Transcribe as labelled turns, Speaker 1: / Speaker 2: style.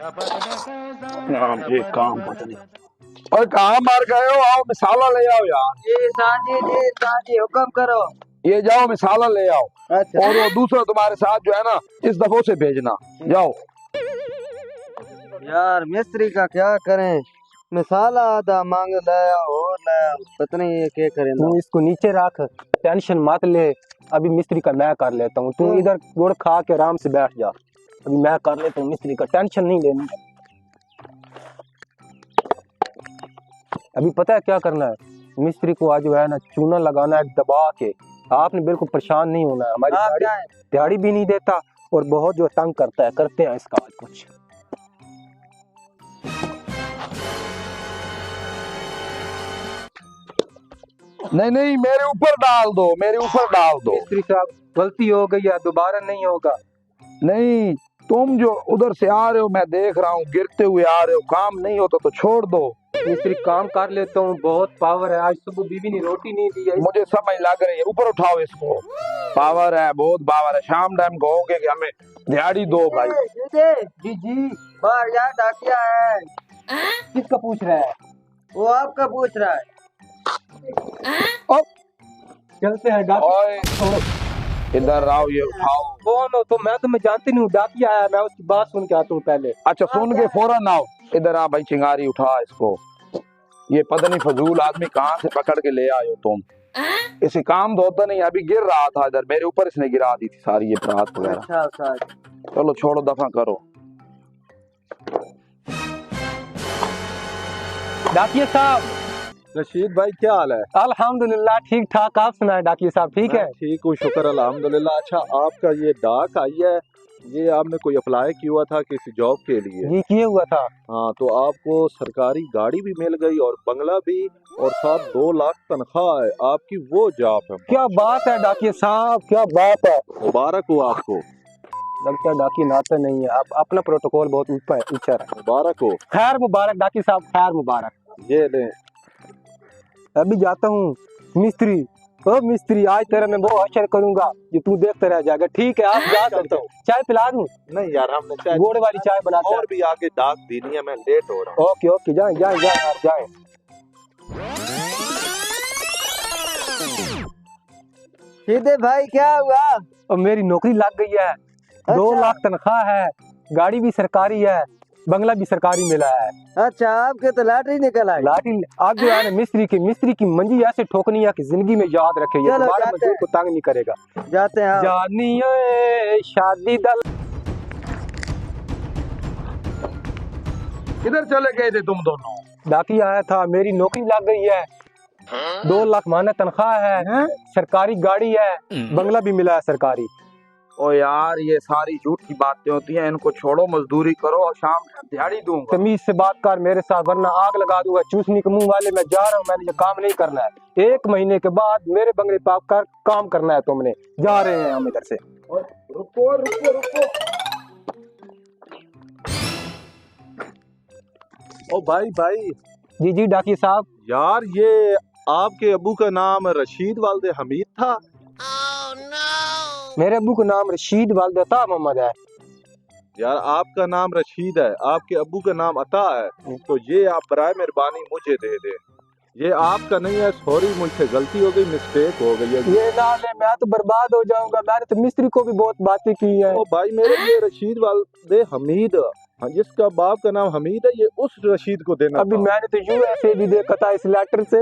Speaker 1: नाम एक काम पता नहीं। और कहाँ मार गए हो? आओ मिसाला ले आओ यार।
Speaker 2: जी साजी हुक्म करो।
Speaker 1: ये जाओ मिसाला ले आओ।
Speaker 2: अच्छा।
Speaker 1: और वो दूसरा तुम्हारे साथ जो है ना, इस दफो से भेजना। जाओ
Speaker 2: यार मिस्त्री का क्या करें, मिसाला आधा मांग लाया और लाया, पता नहीं ये क्या करें।
Speaker 3: तू इसको नीचे रख, टेंशन मत ले। अभी मिस्त्री का मैं कर लेता हूँ, तू इधर गुड़ खा के आराम से बैठ जा। अभी मैं कर लेता हूँ मिस्त्री का, टेंशन नहीं लेनी। अभी पता है क्या करना है? मिस्त्री को आज जो है ना चूना लगाना है दबा के। आपने बिल्कुल परेशान नहीं होना है। हमारी दिहाड़ी भी नहीं देता और बहुत जो तंग करता है। करते हैं इसका आज कुछ।
Speaker 1: नहीं नहीं, मेरे ऊपर डाल दो, मेरे ऊपर डाल दो।
Speaker 3: मिस्त्री साहब गलती हो गई है, दोबारा नहीं होगा।
Speaker 1: नहीं, तुम जो उधर से आ रहे हो मैं देख रहा हूँ, गिरते हुए आ रहे हो। काम नहीं होता तो छोड़ दो।
Speaker 3: मिस्त्री काम कर लेता हूँ, बहुत पावर है। आज सुबह बीवी ने रोटी नहीं दी है।
Speaker 1: मुझे समझ लग रही है। ऊपर उठाओ इसको। पावर है, बहुत पावर है। शाम टाइम कहोगे कि हमें दिहाड़ी दो भाई।
Speaker 2: जी जी बाहर यार डाकिया है।
Speaker 3: किसका पूछ रहा है?
Speaker 2: वो आपका पूछ रहा है।
Speaker 3: चलते हैं डाकिया।
Speaker 1: इधर आओ, ये उठाओ।
Speaker 3: कौन हो तो? मैं तुम्हें जानती नहीं हूँ। डाकिया आया, मैं उसकी बात सुन के आता हूँ पहले।
Speaker 1: अच्छा सुन के फौरन आओ। इधर आ भाई, चिंगारी उठा इसको। ये पता नहीं फजूल आदमी कहाँ से पकड़ के ले आए हो तुम। इसे काम तो होता नहीं। अभी गिर रहा था इधर मेरे ऊपर, इसने गिरा दी थी सारी ये रात वगैरह।
Speaker 2: अच्छा।
Speaker 1: चलो छोड़ो, दफा करो।
Speaker 3: डाकिया साहब।
Speaker 4: रशीद भाई क्या हाल है?
Speaker 3: अल्हम्दुलिल्लाह ठीक ठाक। आप सुनाए डाकिया साहब? ठीक है,
Speaker 4: ठीक हूँ, शुक्र अल्हम्दुलिल्लाह। अच्छा आपका ये डाक आई है, ये आपने कोई अप्लाई किया हुआ था किसी जॉब के लिए?
Speaker 3: ये किए हुआ था।
Speaker 4: हाँ, तो आपको सरकारी गाड़ी भी मिल गई और बंगला भी, और साथ 2 लाख तनख्वाह है आपकी। वो जॉब है।
Speaker 3: क्या बात है डाकिया साहब, क्या बात है।
Speaker 4: मुबारक हो आपको।
Speaker 3: लगता है डाकिया नाता नहीं है। आप अपना प्रोटोकॉल बहुत ऊंचा है।
Speaker 4: मुबारक हो।
Speaker 3: खैर मुबारक डाकिया साहब, खैर मुबारक।
Speaker 4: ये ले।
Speaker 3: अभी जाता हूँ मिस्त्री। ओ मिस्त्री, आज तेरा मैं वो अशर करूंगा जो तू देखते रह जाएगा। ठीक है, आप जा सकते हो। चाय पिला दूं?
Speaker 4: नहीं यार, हमने चाय
Speaker 3: गुड़ वाली चाय बनाते
Speaker 4: और भी आगे डाक देनी है, मैं लेट हो रहा हूँ।
Speaker 3: ओके ओके, जाए जाए जाए आप जाए।
Speaker 2: सीधे भाई क्या हुआ?
Speaker 3: और मेरी नौकरी लग गई है। 2 लाख तनख्वाह है, गाड़ी भी सरकारी है, बंगला भी सरकारी मिला है।
Speaker 2: अच्छा, आपके तो लॉटरी निकल आई।
Speaker 3: लाठी आप जो है ना मिस्त्री की मंजी ऐसे ठोकनी है कि जिंदगी में याद रखे। ये
Speaker 2: चलो,
Speaker 3: दोबारा
Speaker 2: जाते
Speaker 3: मजदूर
Speaker 2: हैं।
Speaker 3: को तंग नहीं करेगा।
Speaker 2: जाते हैं।
Speaker 3: जानिए शादी दल।
Speaker 1: किधर चले गए थे तुम दोनों?
Speaker 3: डाकी आया था, मेरी नौकरी लग गई है। 2 लाख माना तनख्वाह है, सरकारी गाड़ी है, बंगला भी मिला है सरकारी।
Speaker 1: ओ यार, ये सारी झूठ की बातें होती हैं। इनको छोड़ो, मजदूरी करो और शाम को दिहाड़ी दूंगा।
Speaker 3: तमीज से बात कर मेरे साथ, वरना आग लगा दूंगा। चूसनी के मुंह वाले, मैं जा रहा हूँ। मैंने ये काम नहीं करना है। 1 महीने के बाद मेरे बंगले पाप कर काम करना है तुमने। जा रहे हैं हम इधर से।
Speaker 1: रुको रुको रुको।
Speaker 4: ओ भाई
Speaker 3: जी जी डाकिया साहब।
Speaker 4: यार, ये आपके अबू का नाम रशीद वालदे हमीद था?
Speaker 3: मेरे अबू का नाम रशीद वालदे अता मोहम्मद है।
Speaker 4: यार आपका नाम रशीद है, आपके अबू का नाम अता है, तो ये आप बराए मेहरबानी मुझे दे दे। ये आपका नहीं है। सॉरी, मुझसे गलती हो गई, मिस्टेक हो गई है।
Speaker 3: ये ना ले, मैं तो बर्बाद हो जाऊंगा। मैंने तो मिस्त्री को भी बहुत बातें की है।
Speaker 4: ओ भाई, मेरे लिए रशीद वालदे हमीद, हाँ, जिसका बाप का नाम हमीद है, ये उस रशीद को देना
Speaker 3: अभी
Speaker 4: था।
Speaker 3: मैंने तो यूएसए भी देखा था इस लेटर से।